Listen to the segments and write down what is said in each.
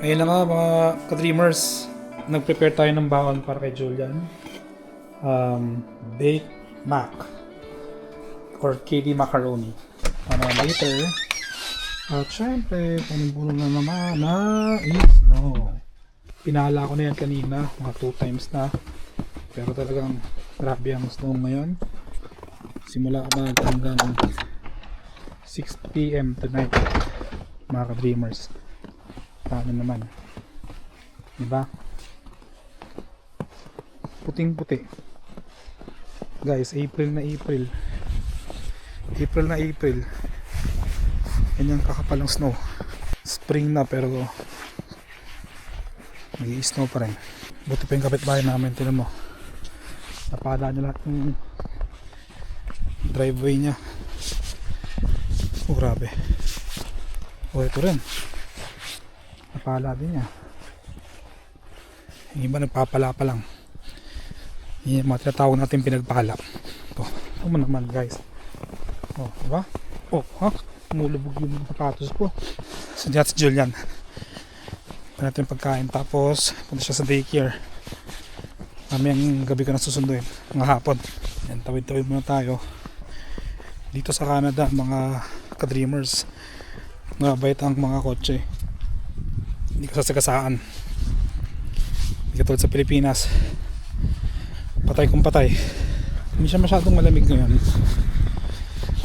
Ayun na nga mga ka-dreamers, nag-prepare tayo ng baon para kay Julian. Baked mac or KD macaroni. Later. At syempre, punong-puno na naman na snow. Pinala ko na yan kanina, mga 2 times na. Pero talagang grabe ang snow ngayon. Simula mag hanggang 6 PM tonight, mga ka-dreamers. Paano naman, diba? Puting puti guys. April na April, ganyan kakapal ng snow. Spring na pero nag-i-snow pa rin. Buti pa yung kapitbahay namin, tinan mo, napala niya lahat ng driveway niya. Oh grabe. Oh ito rin, napala din niya. Yung iba nagpapala pa lang. Yung mga tinatawag natin pinagpala. Ito naman guys. Oh, diba? Oh, ha? Mulubog yung sapatos ko. So that's Julian. Pa natin pagkain, tapos punta siya sa daycare. Mamayang gabi ka na susunduin, mga hapon. Yan, tawid-tawid muna tayo. Dito sa Canada, mga ka-dreamers, mabait ang mga kotse. Hindi ka sasagasaan. Hindi katulad sa Pilipinas, patay kung patay. Hindi siya masyadong malamig ngayon,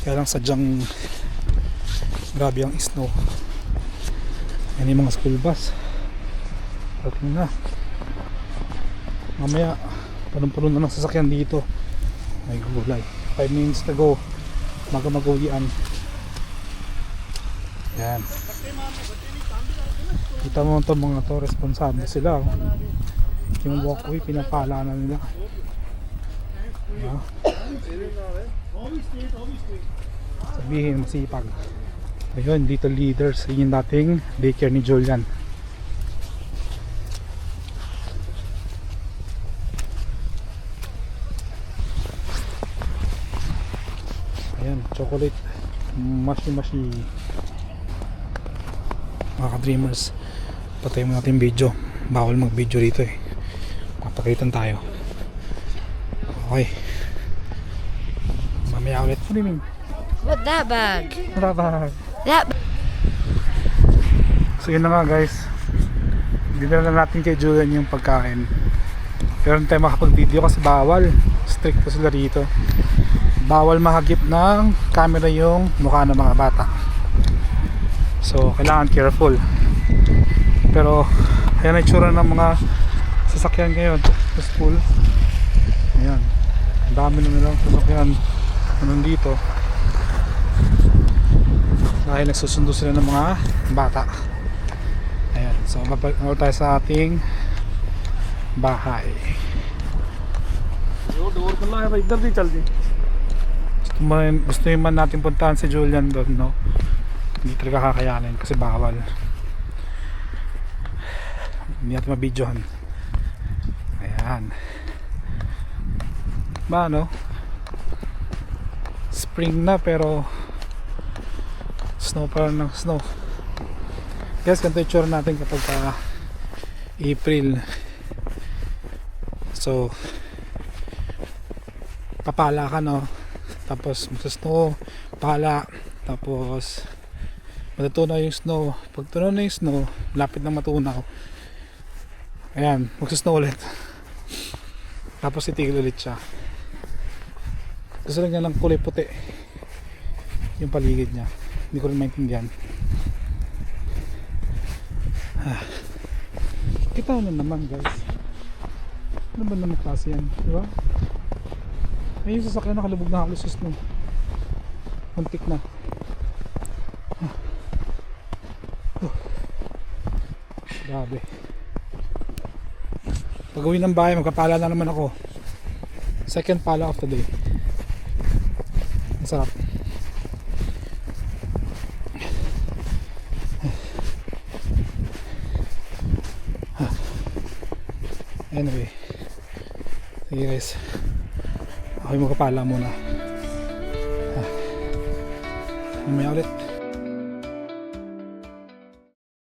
kaya lang sadyang grabe ang snow. Yan yung mga school bus. Parating na. Mamaya punong-puno na ng sasakyan dito. May gulay. 5 minutes to go, mag-uwian. Yan. Kita mo ito, mga to, responsable sila. Yung walkway, pinapala na nila. Sabihin, masipag. Ayun, dito leaders. Yung dating daycare ni Julian. Ayan, chocolate. Mashi. Mga ka-dreamers, patay mo natin video. Bawal mag-video dito eh. Papakitan tayo. Okay. Mamaya ulit. What do you mean? What that bag? Bye-bye. That So yun na nga guys, dinala natin kay Julian yung pagkain. Pero hindi tayo makapag-video kasi bawal. Strict po sila rito. Bawal mahagip ng camera yung mukha ng mga bata. So kailangan careful. Pero ayan ang itsura ng mga sasakyan ngayon sa school. Ayan, ang dami na nilang sasakyan nandito dahil nagsusundo sila ng mga bata. Ayan, so babalik tayo sa ating bahay. Gusto man natin puntahan si Julian doon, no? Hindi talaga kakayanin kasi bawal. Hindi natin mabidyohan. Ayan. Ba, no? Spring na pero snow pa rin ng snow. Guys, ganito yung tsura natin kapag April. So papala ka, no? Tapos magsa-snow, pala, tapos matutunaw yung snow. Pag tunaw na yung snow, lapit na matunaw, ayan, magsa-snow ulit. Tapos titigil ulit siya. Gusto lang niya ng kulay puti yung paligid niya. Hindi ko rin maintindihan. Kita na naman guys. Ano ba naman klase yan, diba? Ayun, sasakyan nakalubog na halos sa snow. Muntik na. Grabe. Pag uwi ng bahay, magpapala na naman ako. Second pala of the day. Ang sarap. Anyway, sige guys, ako yung magpapala muna. Mamaya ulit.